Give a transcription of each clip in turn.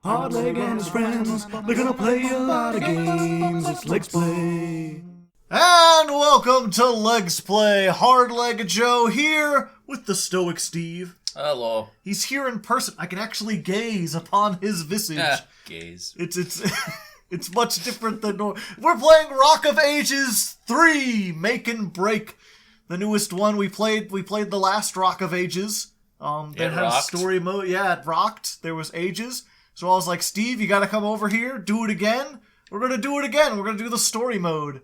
Hardleg and his friends, they're gonna play a lot of games. It's Legsplay. And welcome to Legsplay. Hardleg Joe here with the Stoic Steve. Hello. He's here in person. I can actually gaze upon his visage. Gaze. It's much different than normal. We're playing Rock of Ages 3, Make and Break. The newest one we played the last Rock of Ages. That had story mode. Yeah, it rocked. There was ages. So I was like, Steve, you gotta come over here, do it again. We're gonna do it again. We're gonna do the story mode.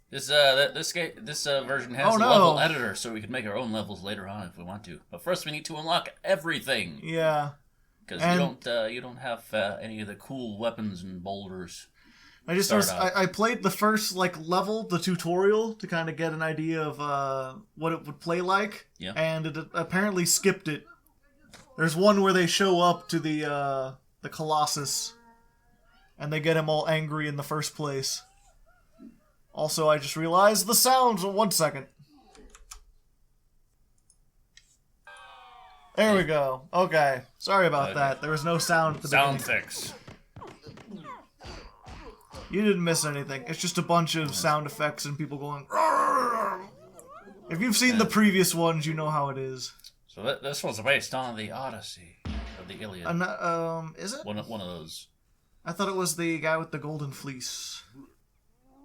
This version has a level editor, so we can make our own levels later on if we want to. But first, we need to unlock everything. Yeah. Because you don't have any of the cool weapons and boulders. I played the first level, the tutorial, to kind of get an idea of what it would play like. Yeah. And it apparently skipped it. There's one where they show up to the Colossus, and they get him all angry in the first place. Also, I just realized the sounds. 1 second. There we go. Okay. Sorry about that. There was no sound at the beginning. Sound fix. You didn't miss anything. It's just a bunch of sound effects and people going... "Rrrr." If you've seen the previous ones, you know how it is. So this was based on the Odyssey of the Iliad. Is it? One of those. I thought it was the guy with the golden fleece.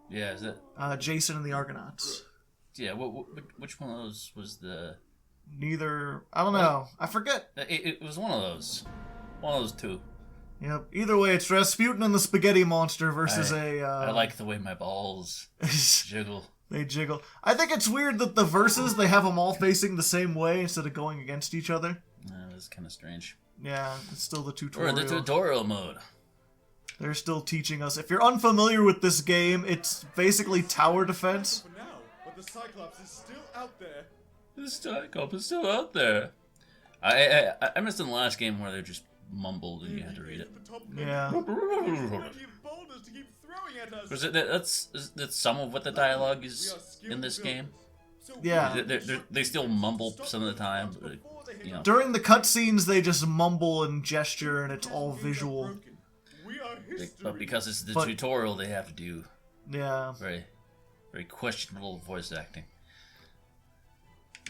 Yeah, is it? Jason and the Argonauts. Yeah, which one of those was the... Neither... I don't know. I forget. It was one of those. One of those two. Yep. Either way, it's Rasputin and the Spaghetti Monster versus I like the way my balls jiggle. They jiggle. I think it's weird that the verses, they have them all facing the same way instead of going against each other. That's kind of strange. Yeah, it's still the tutorial. We're in the tutorial mode. They're still teaching us. If you're unfamiliar with this game, it's basically tower defense. For now, but the Cyclops is still out there. The Cyclops is still out there. I missed in the last game where they just mumbled and you had to read it. Yeah. That's some of what the dialogue is in this game. Yeah. They still mumble some of the time, but, you know. During the cutscenes, they just mumble and gesture, and it's all visual. But because it's the tutorial, they have to do very, very questionable voice acting.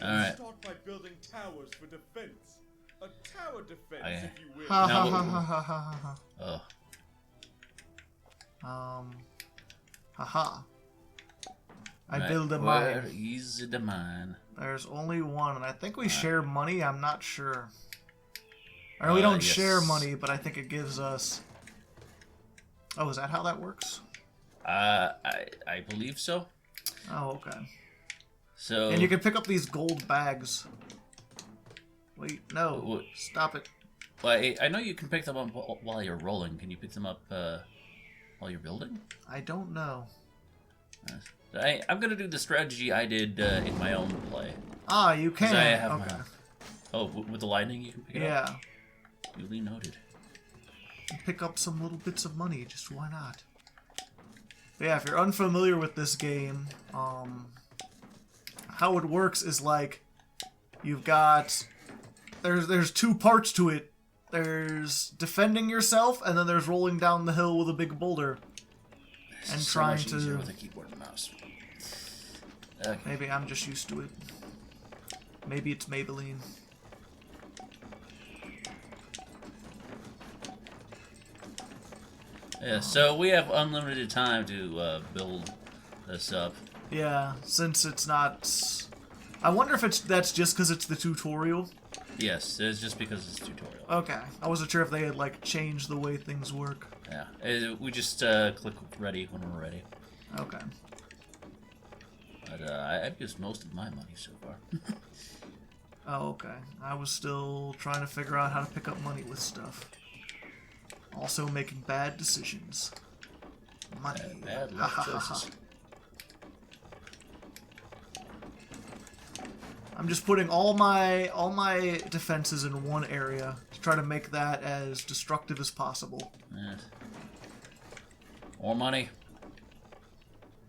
All right. Start by building towers for defense. A tower defense, if you will. Haha. I build a mine. Where is the mine? There's only one, and I think we share money. I'm not sure. Or we don't share money, but I think it gives us... Oh, is that how that works? I believe so. Oh, okay. So... And you can pick up these gold bags. Wait, no. Stop it. Well, I know you can pick them up while you're rolling. Can you pick them up while you're building? I don't know. I'm going to do the strategy I did in my own play. Ah, you can. I have okay. Oh, with the lightning you can pick it up? Yeah. Duly noted. Pick up some little bits of money, just why not? But yeah, if you're unfamiliar with this game, how it works is like you've got there's two parts to it. There's defending yourself, and then there's rolling down the hill with a big boulder and so trying much easier to. with a keyboard and mouse. Okay. Maybe I'm just used to it. Maybe it's Maybelline. Yeah, so we have unlimited time to build this up. Yeah, since it's not... I wonder if that's just because it's the tutorial. Yes, it's just because it's tutorial. Okay, I wasn't sure if they had changed the way things work. Yeah, we just click ready when we're ready. Okay. But I've used most of my money so far. Oh, okay. I was still trying to figure out how to pick up money with stuff. Also making bad decisions. Money. Bad life choices. I'm just putting all my defenses in one area to try to make that as destructive as possible. Yes. More money.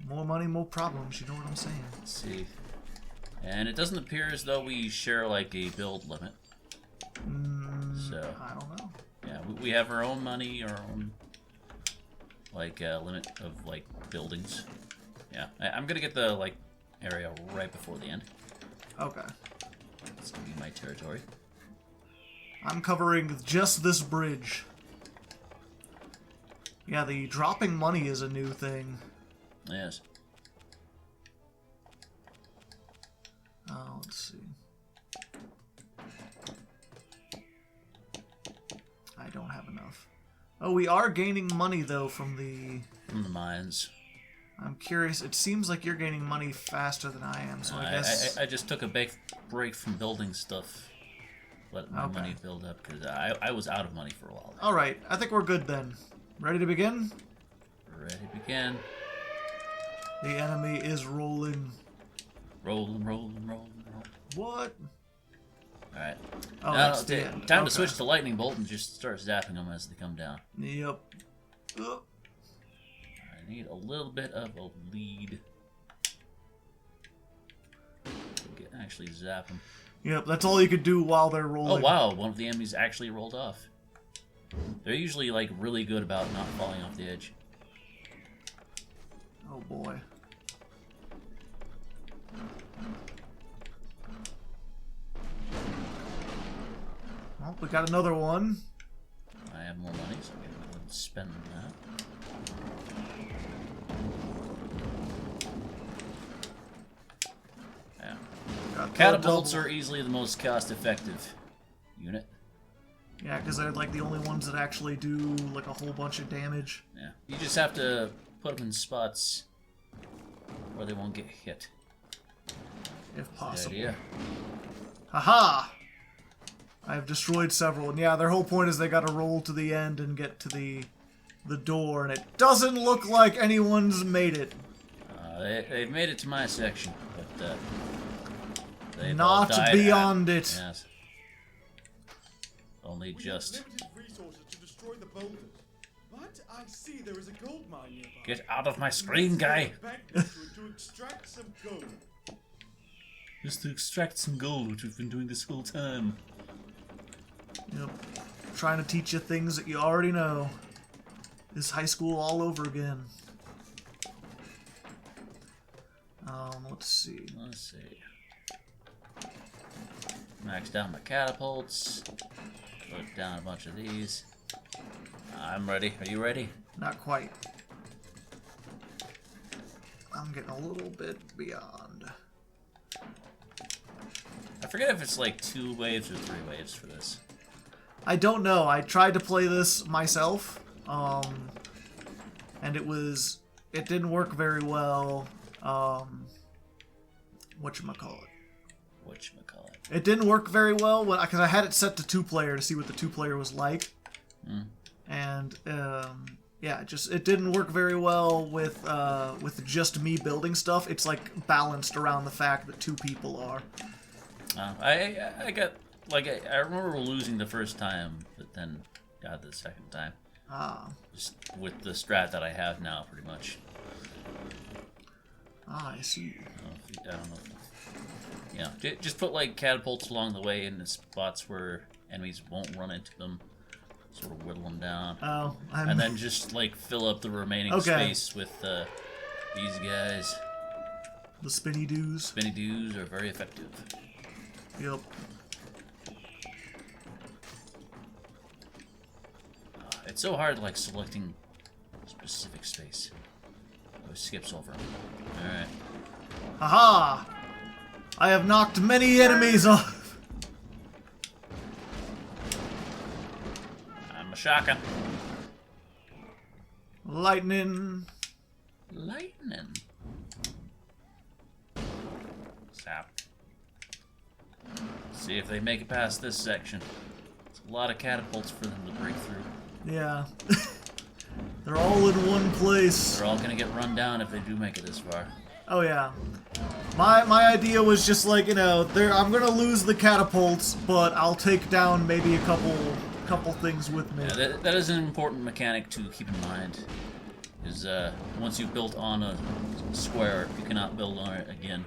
More money, more problems. You know what I'm saying? Let's see. And it doesn't appear as though we share like a build limit. So I don't know. Yeah, we have our own money, our own like limit of like buildings. Yeah, I'm gonna get the like area right before the end. Okay. It's gonna be my territory. I'm covering just this bridge. Yeah, the dropping money is a new thing. Yes. Let's see. I don't have enough. Oh, we are gaining money though from the mines. I'm curious. It seems like you're gaining money faster than I am, so I guess I just took a break from building stuff. Let my money build up because I was out of money for a while. All right, I think we're good then. Ready to begin? Ready to begin. The enemy is rolling. Rolling. What? Alright. Oh, now, that's the end. Time to switch to lightning bolt and just start zapping them as they come down. Yep. I need a little bit of a lead. Actually zap them. Yep, that's all you could do while they're rolling. Oh wow, one of the enemies actually rolled off. They're usually like really good about not falling off the edge. Oh boy. Well, we got another one. I have more money, so I'm going to go and spend that. Yeah. Catapults are easily the most cost-effective unit. Yeah, because they're like the only ones that actually do like a whole bunch of damage. Yeah. You just have to put them in spots where they won't get hit. If possible. Yeah. Haha! I've destroyed several, and yeah, their whole point is they gotta roll to the end and get to the door, and it doesn't look like anyone's made it. They've made it to my section, but they've not beyond it. Yes. Only just. Limited resources to destroy the boulders, but I see there is a gold mine nearby. Get out of my screen, guy! to extract some gold. Just to extract some gold, which we've been doing this whole time. Yep. Trying to teach you things that you already know. This high school all over again. Let's see. Max down my catapults. Put down a bunch of these. I'm ready. Are you ready? Not quite. I'm getting a little bit beyond. I forget if it's like 2 waves or 3 waves for this. I don't know. I tried to play this myself, and it didn't work very well. Whatchamacallit? It didn't work very well because I had it set to 2-player to see what the 2-player was like, and yeah, it didn't work very well with just me building stuff. It's like balanced around the fact that 2 people are. I got like I remember losing the first time, but then got the second time. Just with the strat that I have now, pretty much. I see. I don't know. Yeah, just put like catapults along the way in the spots where enemies won't run into them. Sort of whittle them down. Oh, and then just like fill up the remaining space with these guys. The spinny doos. Spinny doos are very effective. Yep. It's so hard, like selecting specific space. Oh, it skips over. All right. Haha! I have knocked many enemies off. I'm a shotgun. Lightning. Sap. See if they make it past this section. It's a lot of catapults for them to break through. Yeah. They're all in one place. They're all gonna get run down if they do make it this far. Oh yeah. My idea was just like, you know, I'm gonna lose the catapults, but I'll take down maybe a couple things with me. Yeah, that is an important mechanic to keep in mind. Is once you've built on a square, you cannot build on it again.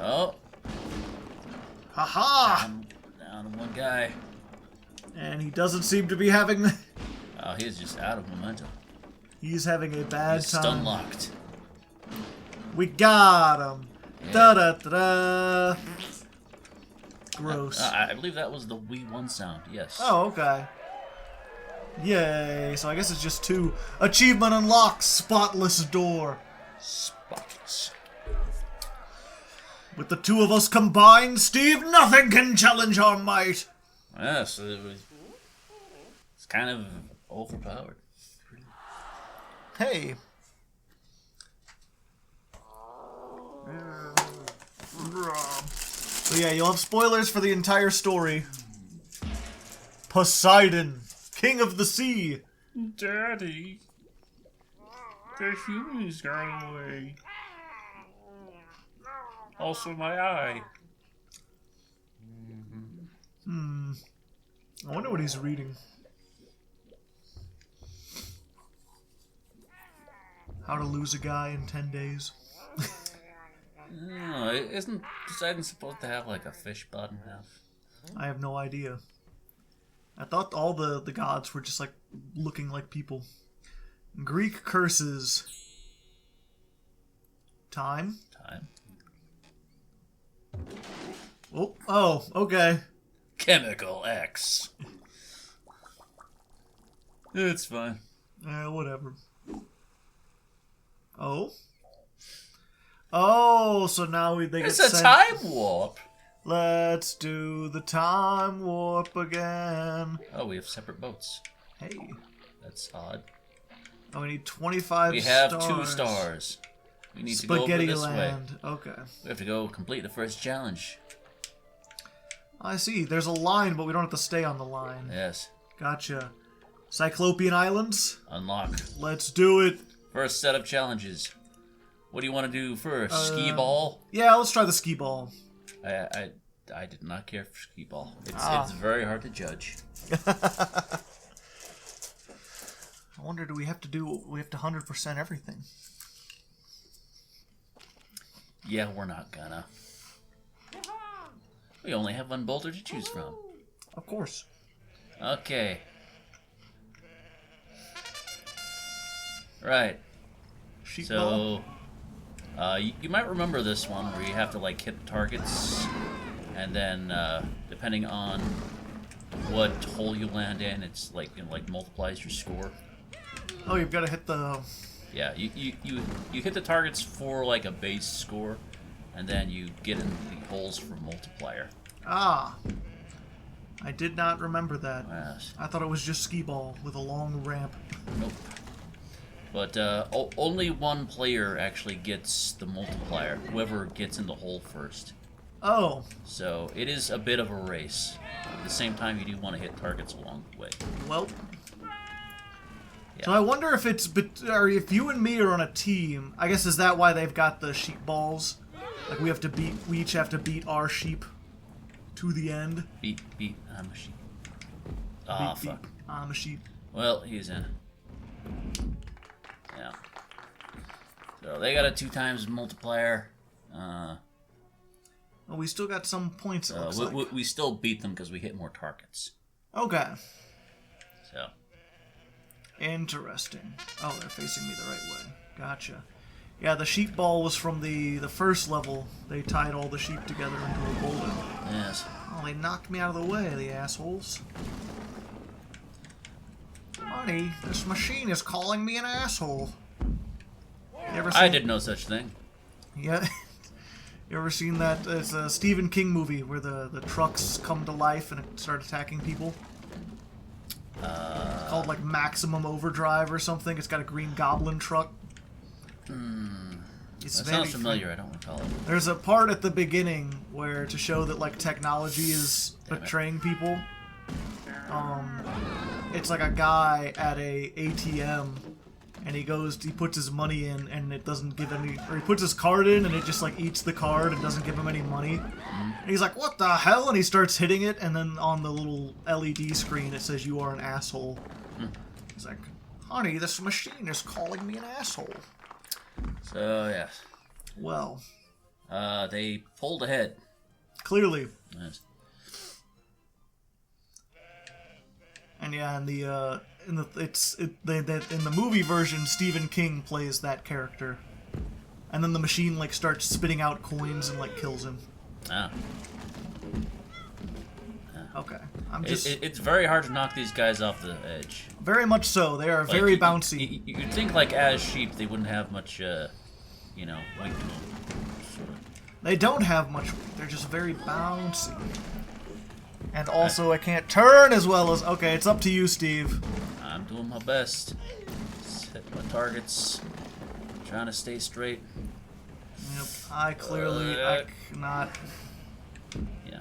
Oh. Haha! Down to one guy. And he doesn't seem to be having... Oh, he's just out of momentum. He's having a bad He's time. stun locked. We got him. Yeah. Da-da-da-da. Gross. I believe that was the Wii 1 sound, yes. Oh, okay. Yay. So I guess it's just 2. Achievement unlocked. Spotless door. Spotless. With the 2 of us combined, Steve, nothing can challenge our might. Yes, it's kind of overpowered. Hey. So yeah, you'll have spoilers for the entire story. Poseidon, king of the sea. Daddy, the humans got away. Also my eye. I wonder what he's reading. How to lose a guy in 10 days. No, isn't Poseidon supposed to have like a fish bottom half? I have no idea. I thought all the gods were just like looking like people. Greek curses. Time. Oh, okay. Chemical X. It's fine. Whatever. Oh, so now they get It's a sent. time warp. Let's do the time warp again. Oh, we have separate boats. Hey. That's odd. Oh, we need 25 We have stars. 2 stars. We need to go over Spaghetti this way. Land. Okay. We have to go complete the first challenge. I see. There's a line, but we don't have to stay on the line. Yes. Gotcha. Cyclopean Islands? Unlock. Let's do it. First set of challenges. What do you want to do first? Ski ball? Yeah, let's try the skee ball. I did not care for skee ball. It's very hard to judge. I wonder, do we have to 100% everything? Yeah, we're not gonna. We only have one boulder to choose from. Of course. Okay. Right. Sheep ball. So, you might remember this one where you have to like hit targets, and then depending on what hole you land in, it's like multiplies your score. Oh, you've got to hit the... Yeah, you hit the targets for like a base score, and then you get in the holes for multiplier. Ah. I did not remember that. Yes. I thought it was just skee ball with a long ramp. Nope. But only one player actually gets the multiplier. Whoever gets in the hole first. Oh. So it is a bit of a race. At the same time, you do want to hit targets along the way. Well. Yeah. So I wonder if if you and me are on a team. I guess is that why they've got the sheep balls? Like we each have to beat our sheep to the end. Beat. I'm a sheep. Ah, fuck. Beat. I'm a sheep. Well, he's in. Yeah. So they got a 2 times multiplier. Well, we still got some points. It looks like. We still beat them because we hit more targets. Okay. So. Interesting. Oh, they're facing me the right way. Gotcha. Yeah, the sheep ball was from the first level. They tied all the sheep together into a boulder. Yes. Oh, they knocked me out of the way, the assholes. Honey, this machine is calling me an asshole. I did no such thing. Yeah. You ever seen that? It's a Stephen King movie where the trucks come to life and start attacking people. It's called like Maximum Overdrive or something. It's got a Green Goblin truck. That sounds familiar. I don't recall it. There's a part at the beginning where to show that like technology is betraying people. It's like a guy at a ATM, and he puts his money in, and it doesn't give any, or he puts his card in, and it just like eats the card and doesn't give him any money. And he's like, "What the hell?" And he starts hitting it, and then on the little LED screen it says, "You are an asshole." He's like, "Honey, this machine is calling me an asshole." So yes. Well, They pulled ahead. Clearly. Yes. And yeah, in the movie version, Stephen King plays that character, and then the machine like starts spitting out coins and like kills him. Ah. Okay, I'm just It's very hard to knock these guys off the edge. very much so. They are Like, very bouncy. You'd think like as sheep they wouldn't have much, weight to them. Sort of. They don't have much weight. They're just very bouncy. And also, I can't turn as well as... Okay, it's up to you, Steve. I'm doing my best. Just hit my targets. Trying to stay straight. Yep, I cannot... Yeah.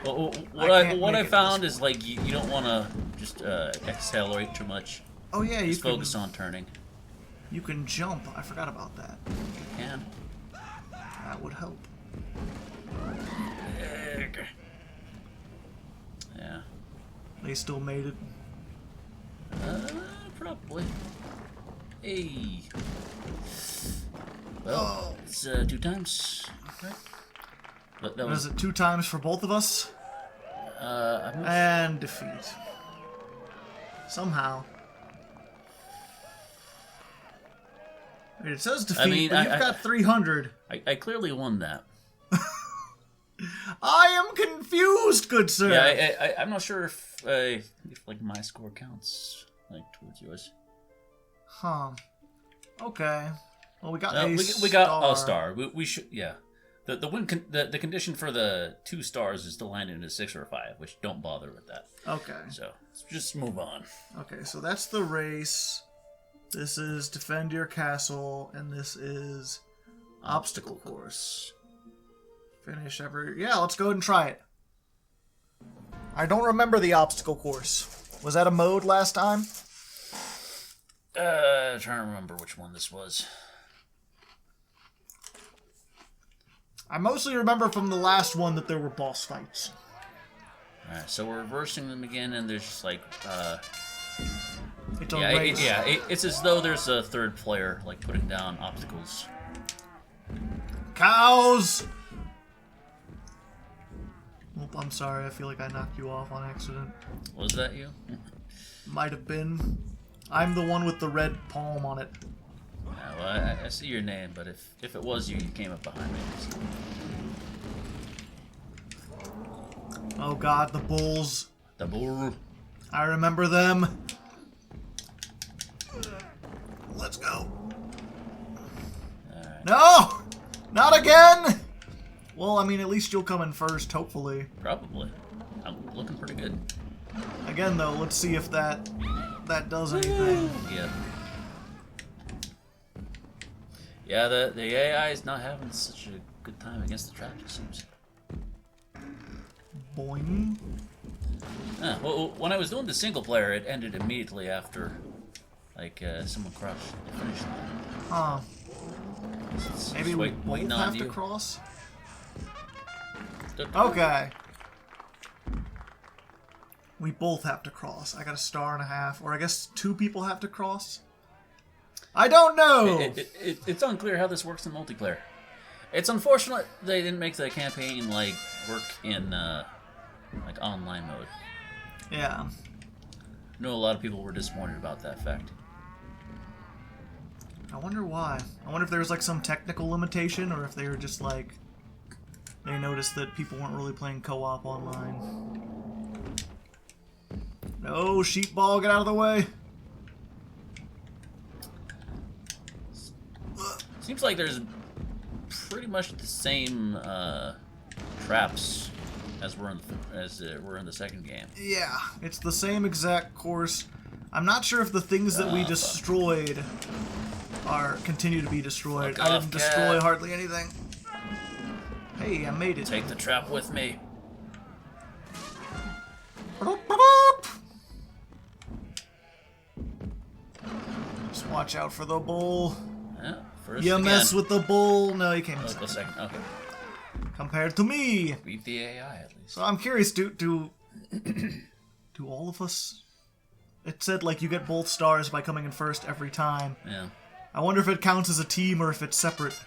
Well, can't what make I it found this is like you don't want to just accelerate too much. Oh yeah, Just focus on turning. You can jump. I forgot about that. You can. That would help. Yeah. They still made it. Probably. Hey. Well, it's 2 times. Right? But that Was it 2 times for both of us? And defeat. Somehow. Wait, it says defeat, but you've got 300. I clearly won that. I am confused, good sir. Yeah, I'm not sure if like my score counts like towards yours. Huh. Okay. Well, we got we got a star. We should The win the condition for the 2 stars is to land in a 6 or a 5, which don't bother with that. Okay. So let's just move on. Okay, so that's the race. This is defend your castle, and this is obstacle course. Finish every... Yeah, let's go ahead and try it. I don't remember the obstacle course. Was that a mode last time? Trying to remember which one this was. I mostly remember from the last one that there were boss fights. Alright, so we're reversing them again, and there's just like, It's a race. it's as though there's a third player, like, putting down obstacles. Cows! Oop, I'm sorry, I feel like I knocked you off on accident. Was that you? Might have been. I'm the one with the red palm on it. Yeah, well, I see your name, but if it was you, you came up behind me. So. Oh god, the bulls. The bull. I remember them. Let's go. Right. No! Not again! Well, I mean, at least you'll come in first, hopefully. Probably. I'm looking pretty good. Again, though, let's see if that does anything. Yeah. Yeah, the AI is not having such a good time against the trap, it seems. Boing. Well, when I was doing the single player, it ended immediately after, like, someone crossed the finish line. Huh. It's Maybe we both waiting have on to you. cross? Okay. We both have to cross. I got a 1.5 stars, or I guess 2 people have to cross? I don't know! It's unclear how this works in multiplayer. It's unfortunate they didn't make the campaign, like, work in, like, online mode. Yeah. I know a lot of people were disappointed about that fact. I wonder why. I wonder if there was, like, some technical limitation, or if they were just, like... They noticed that people weren't really playing co-op online. No, sheepball, get out of the way! Seems like there's pretty much the same traps as were in the second game. Yeah, it's the same exact course. I'm not sure if the things that we destroyed continue to be destroyed. Fuck I off, didn't cat. destroy hardly anything. Hey, I made it. Take the trap with me. Just watch out for the bull. Yeah, first You again. mess with the bull. No, you can't. Oh, the second. Okay. Compared to me. Beat the AI at least. So I'm curious, do all of us... It said, like, you get both stars by coming in first every time. Yeah. I wonder if it counts as a team or if it's separate.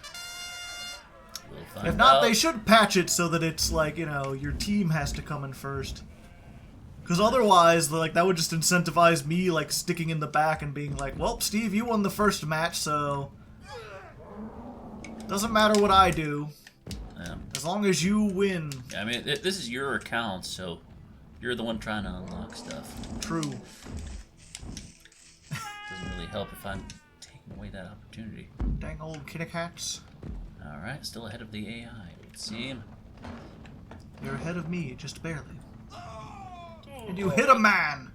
We'll find If not, out. they should patch it so that it's like, you know, your team has to come in first. Because otherwise, like, that would just incentivize me, like, sticking in the back and being like, well, Steve, you won the first match, so... Doesn't matter what I do. Yeah. As long as you win. I mean, this is your account, so you're the one trying to unlock stuff. True. Doesn't really help if I'm taking away that opportunity. Dang old kitty cats. Alright, still ahead of the AI, it would seem. You're ahead of me, just barely. And you hit a man!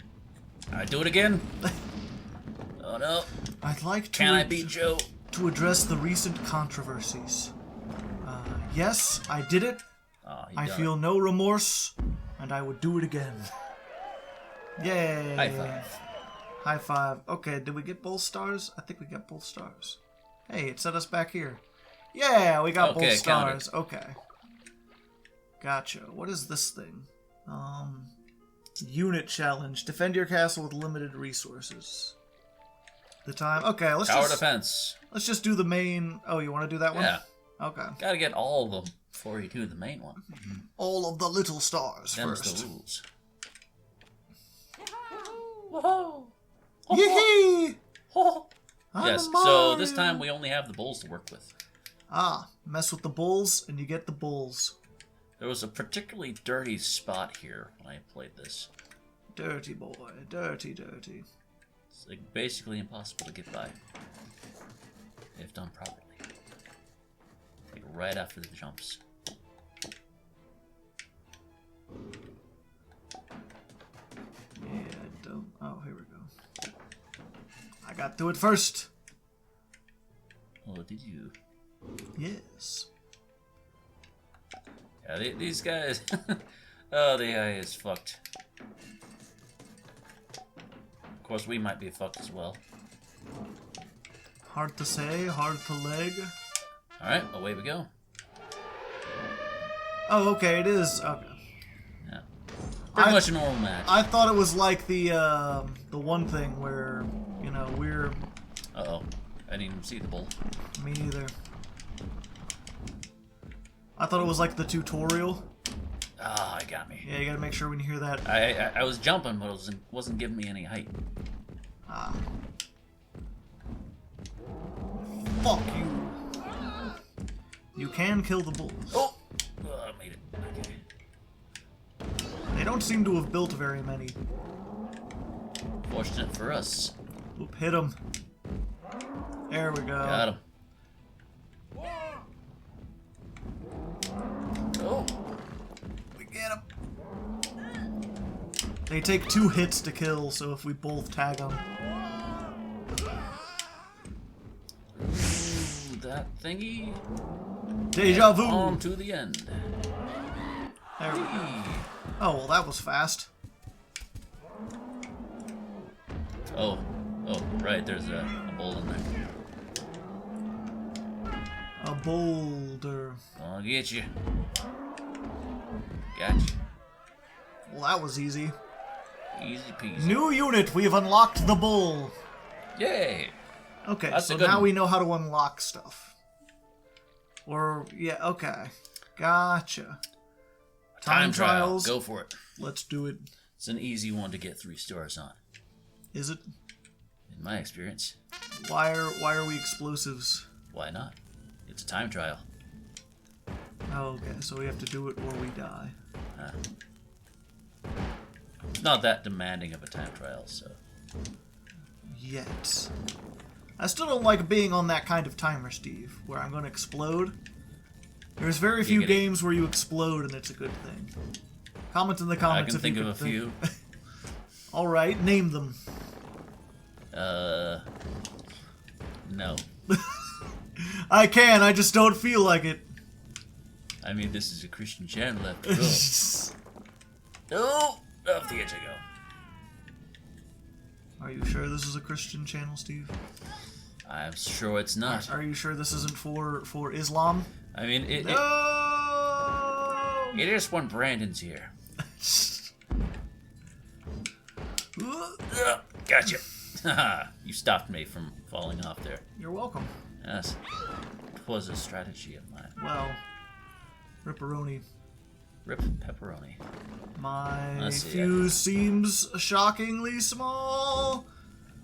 I do it again? Oh no. I'd like to... Can I beat Joe? To address the recent controversies. Yes, I did it. Oh, I feel no remorse, and I would do it again. Yay! High five. High five. Okay, did we get both stars? I think we got both stars. Hey, it set us back here. Yeah, we got both stars. Okay. Gotcha. What is this thing? Unit challenge. Defend your castle with limited resources. The time. Okay, Tower defense. Let's just do the main. Oh, you want to do that one? Yeah. Okay. Gotta get all of them before you do the main one. All of the little stars Them's first. the rules. Woohoo! Yee-hee! Yes, so this time we only have the bulls to work with. Ah, mess with the bulls and you get the bulls. There was a particularly dirty spot here when I played this. Dirty boy, dirty, dirty. It's like basically impossible to get by. If done properly. Like right after the jumps. Yeah, I don't... Oh, here we go. I got through it first. Oh, did you? Yes. Yeah, these guys... oh, the AI is fucked. Of course, we might be fucked as well. Hard to say, hard to leg. Alright, away we go. Oh, okay, it is. Okay. Yeah. Pretty much a normal match. I thought it was like the one thing where, you know, we're... Uh-oh. I didn't even see the bull. Me neither. I thought it was like the tutorial. Ah, it got me. Yeah, you gotta make sure when you hear that. I was jumping, but it wasn't giving me any height. Ah. Fuck you. You can kill the bulls. Oh! I made it. Okay. They don't seem to have built very many. Fortunate for us. Oop, hit him. There we go. Got him. Oh! We get him. They take 2 hits to kill, so if we both tag them. Ooh, that thingy. Deja vu. On to the end. There we go. Oh, well, that was fast. Oh, right. There's a bull in there. A boulder. I'll get you. Gotcha. Well, that was easy. Easy peasy. New unit, we've unlocked the bull. Yay! Okay, That's so a good now one. we know how to unlock stuff. Or, yeah, okay. Gotcha. Time trials. Go for it. Let's do it. It's an easy one to get 3 stars on, Is it? in my experience. Why are we explosives? Why not? It's a time trial. Oh, okay, so we have to do it or we die. It's not that demanding of a time trial, so. Yet. I still don't like being on that kind of timer, Steve, where I'm going to explode. There's very few Giggity. games where you explode and it's a good thing. Comment in the I comments can if think you of a could few. Alright, name them. No. I can, I just don't feel like it. I mean, this is a Christian channel after all. Oh! Off the edge I go. Are you sure this is a Christian channel, Steve? I'm sure it's not. Are you sure this isn't for Islam? I mean, it is when Brandon's here. Gotcha. You stopped me from falling off there. You're welcome. Yes. was a strategy of mine. Well, ripperoni. Rip pepperoni. My fuse seems shockingly small.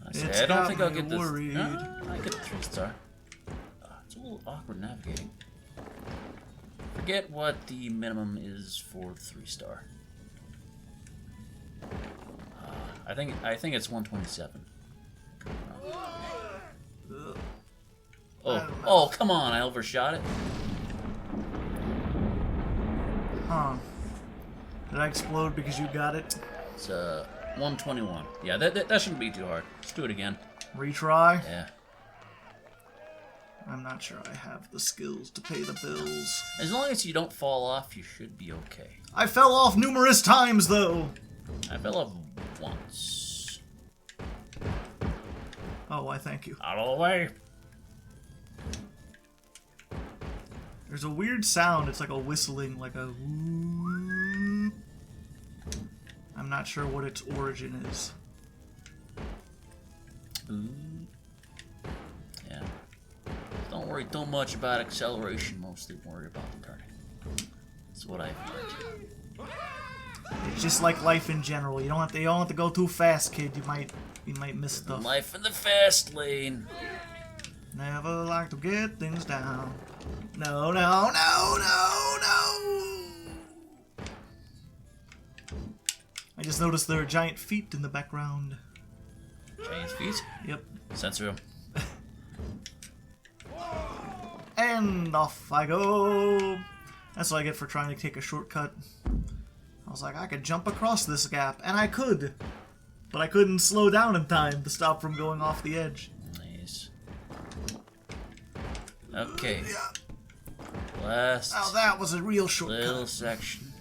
I don't think I'll get this. I get the 3-star. It's a little awkward navigating. Forget what the minimum is for 3-star. I think it's 127. Oh, come on! I overshot it. Huh. Did I explode because you got it? It's 121. Yeah, that shouldn't be too hard. Let's do it again. Retry? Yeah. I'm not sure I have the skills to pay the bills. As long as you don't fall off, you should be okay. I fell off numerous times, though. I fell off once. Oh, why thank you. Out of the way. There's a weird sound. It's like a whistling, like a... I'm not sure what its origin is. Ooh. Yeah. Don't worry too much about acceleration. Mostly worry about the turning. That's what I've learned. It's just like life in general. You don't have to go too fast, kid. You might miss stuff. Life in the fast lane. Never like to get things down. No, no, no, no, no! I just noticed there are giant feet in the background. Giant feet? Yep. Censor them. And off I go. That's what I get for trying to take a shortcut. I was like, I could jump across this gap, and I could. But I couldn't slow down in time to stop from going off the edge. Nice. Okay. Last Oh, that was a real shortcut. little section.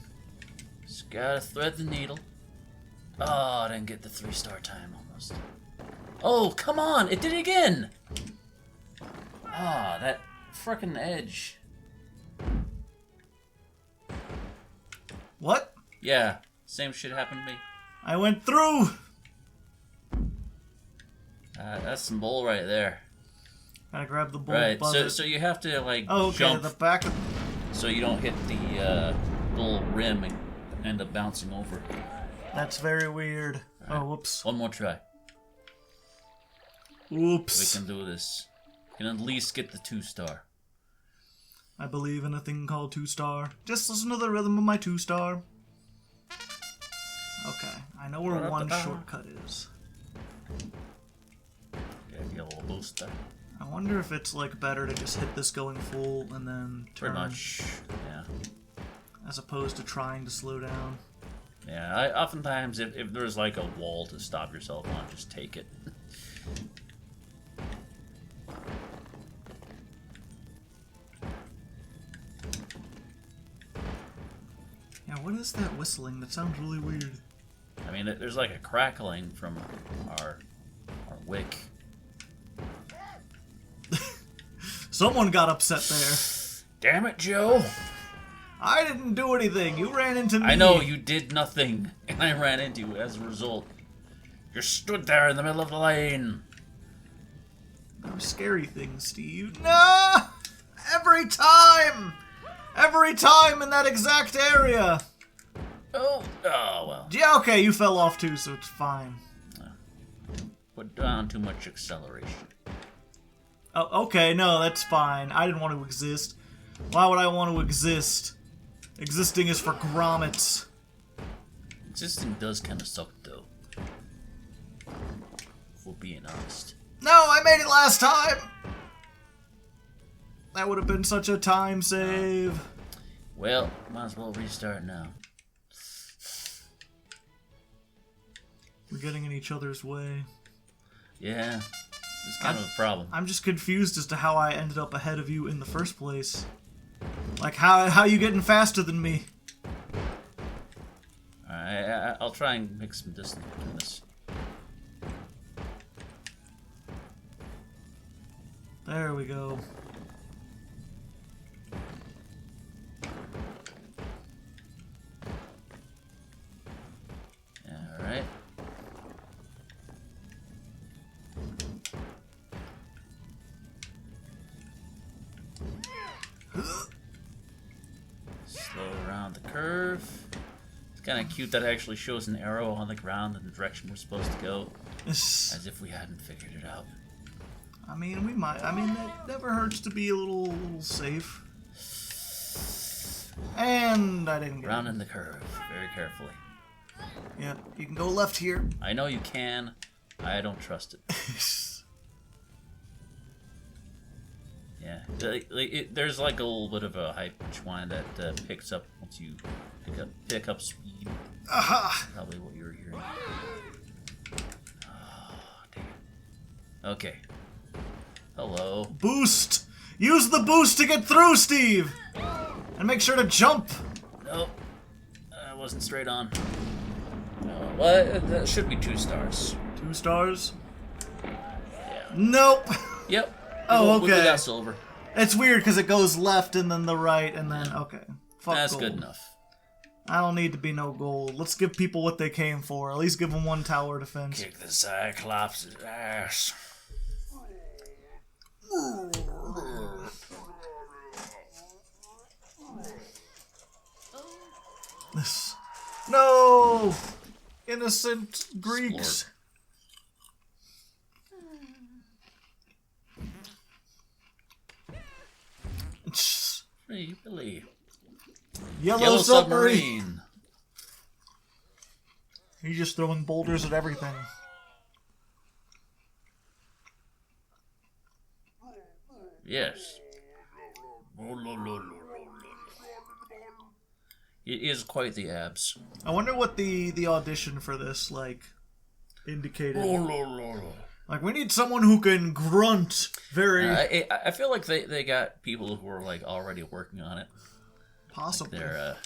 Just gotta thread the needle. Oh, I didn't get the 3-star time almost. Oh, come on! It did it again! Ah, that frickin' edge. What? Yeah, same shit happened to me. I went through! That's some bull right there. Gotta grab the bull Right, buzzard. so you have to, like, Oh, okay, jump the back of... so you don't hit the little rim and end up bouncing over. That's very weird. Right. Oh, whoops. One more try. Oops. We can do this. We can at least get the 2-star. I believe in a thing called 2-star. Just listen to the rhythm of my 2-star. Okay, I know where one shortcut is. Yeah, get a little boost there. I wonder if it's like better to just hit this going full and then turn. Pretty much, yeah. As opposed to trying to slow down. Yeah, oftentimes if there's like a wall to stop yourself on, just take it. Yeah, what is that whistling? That sounds really weird. I mean, there's like a crackling from our wick. Someone got upset there. Damn it, Joe! I didn't do anything. You ran into me. I know, you did nothing, and I ran into you as a result. You stood there in the middle of the lane. No scary things, Steve. No! Every time! Every time in that exact area! Oh well. Yeah, okay, you fell off too, so it's fine. Put down too much acceleration. Oh, okay, no, that's fine. I didn't want to exist. Why would I want to exist? Existing is for grommets. Existing does kind of suck, though. If we're being honest. No, I made it last time! That would have been such a time save. Well, might as well restart now. We're getting in each other's way. Yeah, it's kind of a problem. I'm just confused as to how I ended up ahead of you in the first place. Like, how you getting faster than me? Alright, I'll try and make some distance between us. There we go. Alright. around the curve. It's kind of cute that it actually shows an arrow on the ground in the direction we're supposed to go. As if we hadn't figured it out. I mean, we might. I mean, it never hurts to be a little safe. And I didn't get Round in the curve, very carefully. Yeah, you can go left here. I know you can. I don't trust it. Yeah, there's like a little bit of a high pitch whine that picks up once you pick up speed. Aha! Probably what you were hearing. Oh, damn. Okay. Hello. Boost! Use the boost to get through, Steve! And make sure to jump! Nope. I wasn't straight on. Well, that should be 2 stars. 2 stars? Yeah. Nope! Yep. Oh, okay. We got silver. It's weird because it goes left and then the right and then, okay. Fuck That's gold. good enough. I don't need to be no gold. Let's give people what they came for. At least give them 1 tower defense. Kick the Cyclops' ass. This. No! Innocent Greeks. Free Billy. Yellow submarine. He's just throwing boulders at everything. Yes. It is quite the abs. I wonder what the audition for this, like, indicated. Like, we need someone who can grunt very... I feel like they got people who are, like, already working on it. Possibly. Like they're,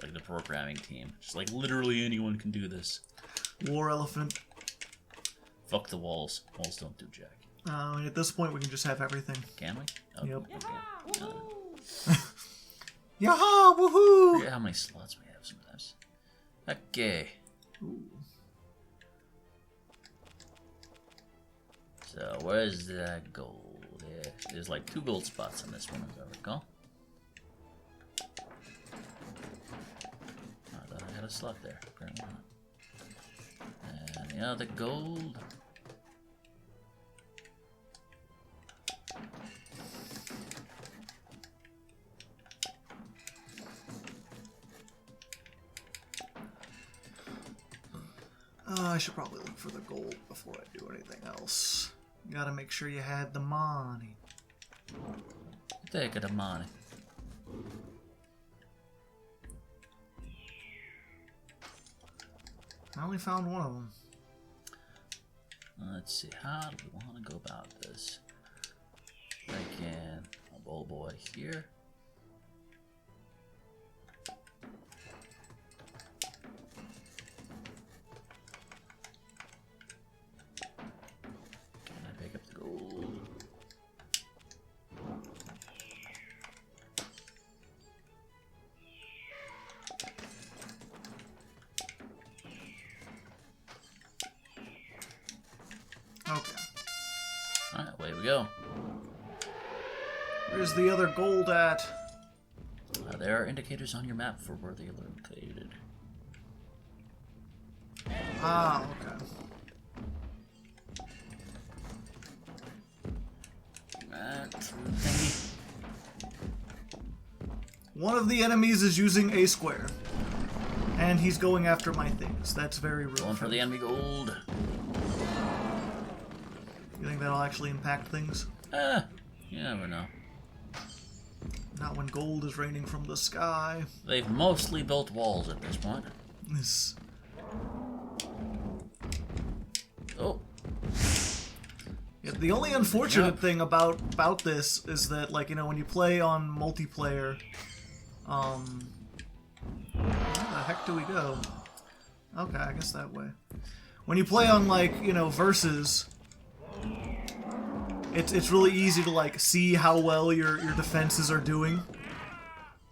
like the programming team. Just like, literally anyone can do this. War elephant. Fuck the walls. Walls don't do jack. At this point, we can just have everything. Can we? Oh, Yep. We can. Yaha! I Woohoo! forget how many slots we have sometimes. Okay. Ooh. So, where's that gold? Yeah, there's like 2 gold spots on this one, as I recall. I thought I had a slot there. Apparently not. And yeah, the gold. I should probably look for the gold before I do anything else. You gotta make sure you had the money. Take the money. I only found one of them. Let's see, how do we want to go about this? I can a bowl boy here. Can I pick up the gold? Okay. Alright, away we go. Where's the other gold at? There are indicators on your map for where they are located. Ah, okay. One of the enemies is using a square. And he's going after my things. That's very rude. Going for the enemy gold. You think that'll actually impact things? You never know. Not when gold is raining from the sky. They've mostly built walls at this point. This. Oh. Yeah, the only unfortunate thing about this is that, like, you know, when you play on multiplayer, where the heck do we go? Okay, I guess that way. When you play on, like, you know, versus, it's really easy to, like, see how well your defenses are doing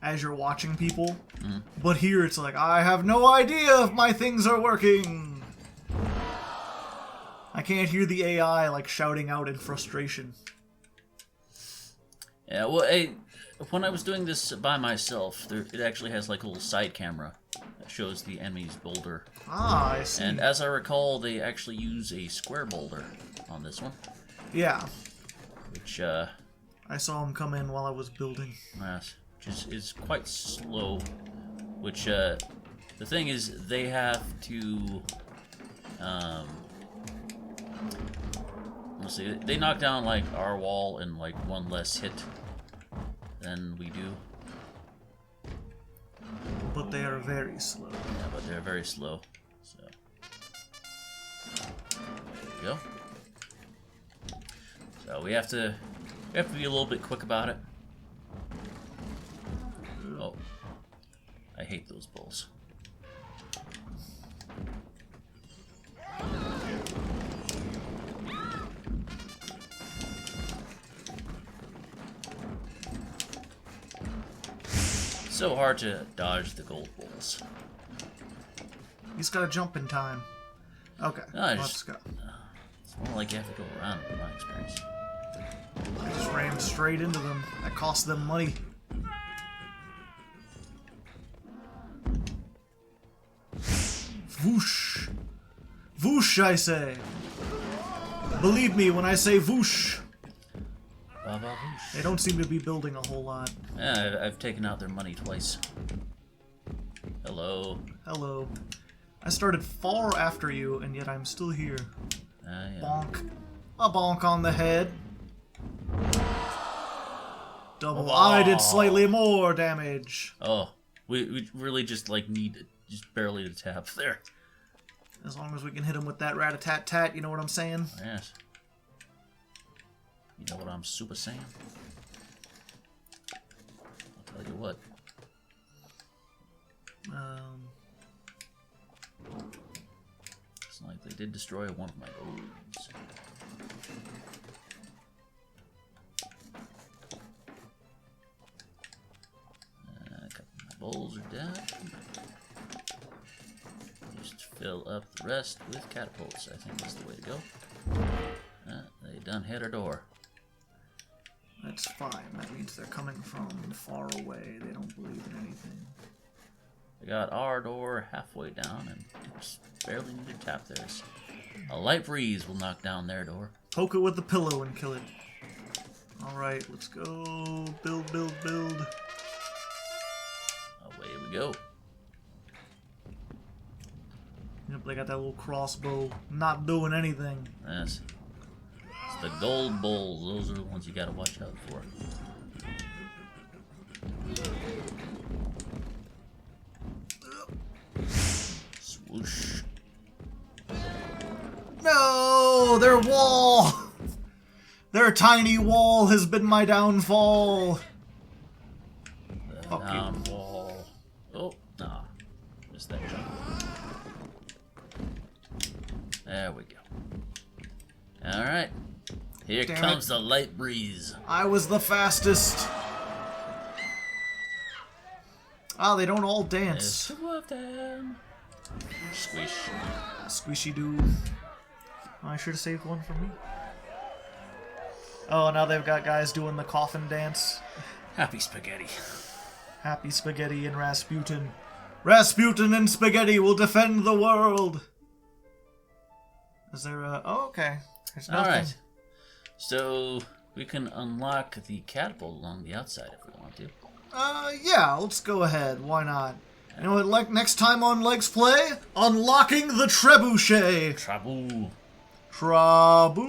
as you're watching people. Mm. But here it's like, I have no idea if my things are working. I can't hear the AI, like, shouting out in frustration. Yeah, well, when I was doing this by myself, it actually has like a little side camera that shows the enemy's boulder. Ah, I see. And as I recall, they actually use a square boulder on this one. Yeah. Which, I saw him come in while I was building. yes, which is quite slow. Which, the thing is, they have to, let's see, they knock down, like, our wall in, like, one less hit than we do. But they are very slow. Yeah, but they're very slow, so. There we go. So we have to be a little bit quick about it. Oh. I hate those bulls. So hard to dodge the gold bulls. He's got to jump in time. Okay, No, let's go. It's more like you have to go around, in my experience. I just ran straight into them. That cost them money. Whoosh. Whoosh, I say. Believe me when I say whoosh. They don't seem to be building a whole lot. Yeah, I've taken out their money twice. Hello. Hello. I started far after you, and yet I'm still here. Yeah. Bonk. A bonk on the head. Double. I did slightly more damage. Oh, we really just like need just barely to tap there. As long as we can hit him with that rat-a-tat-tat, you know what I'm saying? Yes. You know what I'm super saying? I'll tell you what. It's like they did destroy one of my bows. A couple of my bowls are down. Just fill up the rest with catapults. I think that's the way to go. They done hit our door. That's fine. That means they're coming from far away. They don't believe in anything. We got our door halfway down and just barely need to tap theirs. A light breeze will knock down their door. Poke it with the pillow and kill it. Alright, let's go. Build, build, build. Away we go. Yep, they got that little crossbow. Not doing anything. Yes. It's the gold bulls. Those are the ones you gotta watch out for. Swoosh. No! Their wall! Their tiny wall has been my downfall. The Fuck you. down wall. Oh, nah. Missed that jump. There we go. Alright. Here Damn comes it. the light breeze. I was the fastest. Ah, they don't all There's dance. two of them. Squish. Squishy doo. Oh, I should have saved one for me. Oh, now they've got guys doing the coffin dance. Happy spaghetti. Happy Spaghetti and Rasputin. Rasputin and Spaghetti will defend the world. Is there a... Oh, okay. There's nothing. Alright. So, we can unlock the catapult along the outside if we want to. Yeah, let's go ahead. Why not? You know what, like next time on Legsplay? Unlocking the trebuchet. Trouble. Trouble.